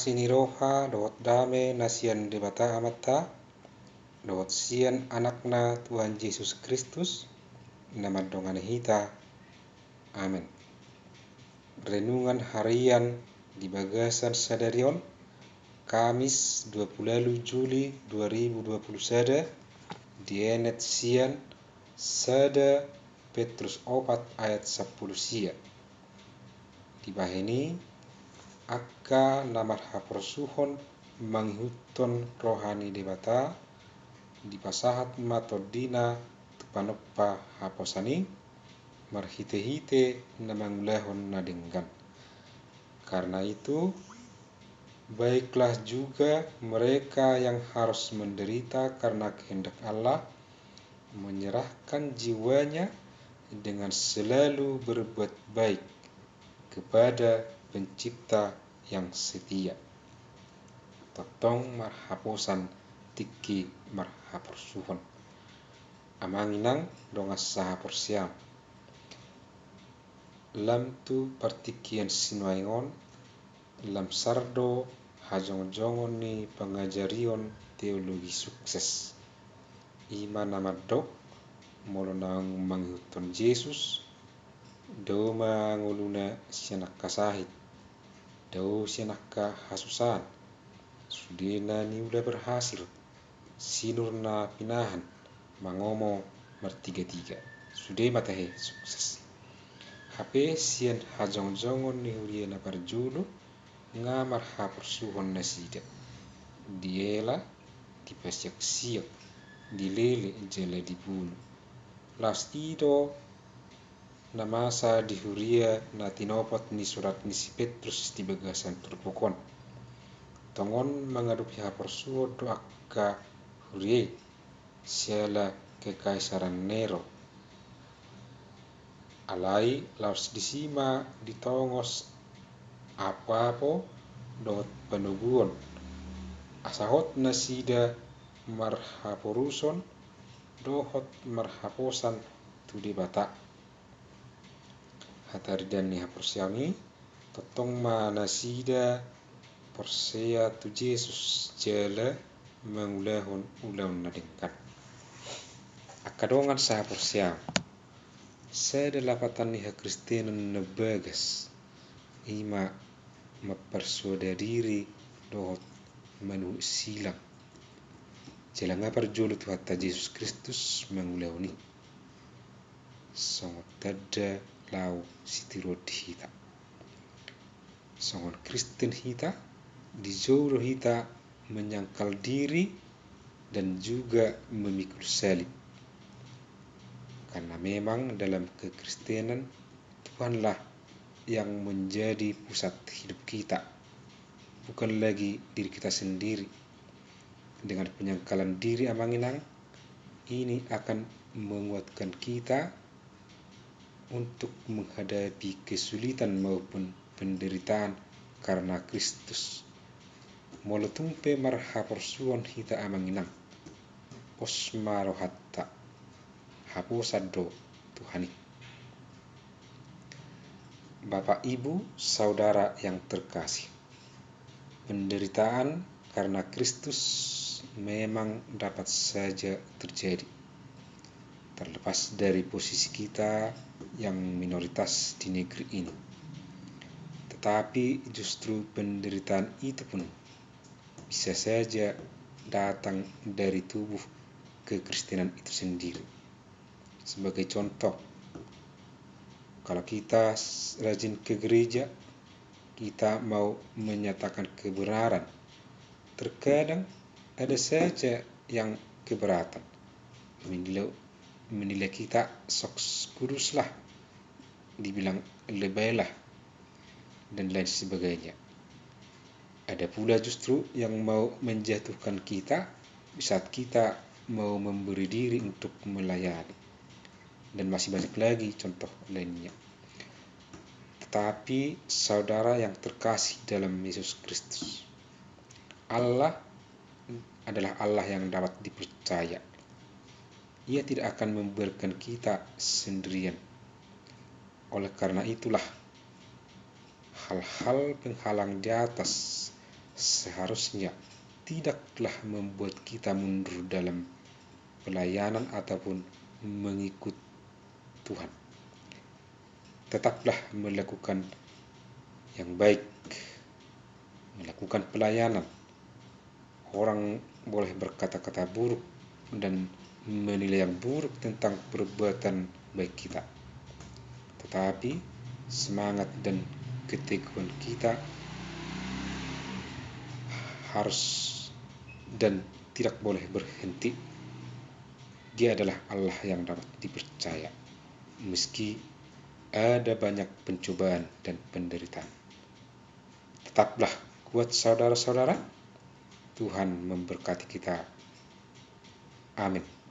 kasih roha dot dame nasian debata amata dot sian anakna Tuhan Yesus Kristus nama dongan hita. Amin. Renungan harian di Bagasan Sadarion Kamis 20 Juli 2021 dienet sian sada Petrus 4 ayat 10 sia. Di bahini akka namar haporsuhon manghuton rohani debata di pasahat matodina tupanoppa haposani marhite-hite namangulahon nadenggan. Karena itu baiklah juga mereka yang harus menderita karena kehendak Allah menyerahkan jiwanya dengan selalu berbuat baik kepada Pencipta yang setia. Totong marhaposan tiki marhaporsuhon. Amanginang dongas sahaporsiam. Lam tu partikian sinuaingon lam sardo hajong-jongon ni pengajarion teologi sukses. Ima namadok molonang manghuton Yesus do manguluna sianak kasahit do sianaka hasusan sudena ni udah berhasil sinurna pinahan mangomo mertiga-tiga sude matahe sukses HP sian hajong-jongon ni huriana parjulu ngamar haporsuhon nasida diela dipasyak-syak dilele jela dibunuh lastido namasa di huria na tinopot ni surat ni si Petrus di Bagasan Turpokon tongon mengadupi haporsuhon do akka hurie siala kekaisaran Nero alai laus disima ditongos apa-apa dot penubuon asahot nasida marhaporuson dohot marhaposan tu debata hataridan ni haporsiami totong manasida porsea tu Yesus jala mangulahon ulahon nadengkan akadongan sahaporsiam sada lapatan ni hakristenan nabagas ima mapersuadadiri dohot manu silang jalanga parjolo tu hatta Yesus Kristus mangulahoni songot tada lau sitirod hita songon Kristen hita dijolo hita menyangkal diri dan juga memikul salib karena memang dalam kekristenan Tuhanlah yang menjadi pusat hidup kita bukan lagi diri kita sendiri. Dengan penyangkalan diri amanginang ini akan menguatkan kita untuk menghadapi kesulitan maupun penderitaan karena Kristus. Molotumpe marhaporsuhon hita amanginang osmaro hatta haposado Tuhani. Bapak Ibu Saudara yang terkasih, penderitaan karena Kristus memang dapat saja terjadi terlepas dari posisi kita yang minoritas di negeri ini. Tetapi justru penderitaan itu pun bisa saja datang dari tubuh kekristenan itu sendiri. Sebagai contoh, kalau kita rajin ke gereja, kita mau menyatakan kebenaran, terkadang ada saja yang keberatan, menilai kita sok kuduslah, dibilang lebaylah, dan lain sebagainya. Ada pula justru yang mau menjatuhkan kita saat kita mau memberi diri untuk melayani, dan masih banyak lagi contoh lainnya. Tetapi saudara yang terkasih dalam Yesus Kristus, Allah adalah Allah yang dapat dipercaya. Ia tidak akan membiarkan kita sendirian. Oleh karena itulah hal-hal penghalang di atas seharusnya tidaklah membuat kita mundur dalam pelayanan ataupun mengikut Tuhan. Tetaplah melakukan yang baik, melakukan pelayanan. Orang boleh berkata-kata buruk dan menilai yang buruk tentang perbuatan baik kita. Tetapi semangat dan keteguhan kita harus dan tidak boleh berhenti. Dia adalah Allah yang dapat dipercaya, meski ada banyak pencobaan dan penderitaan. Tetaplah kuat saudara-saudara. Tuhan memberkati kita. Amin.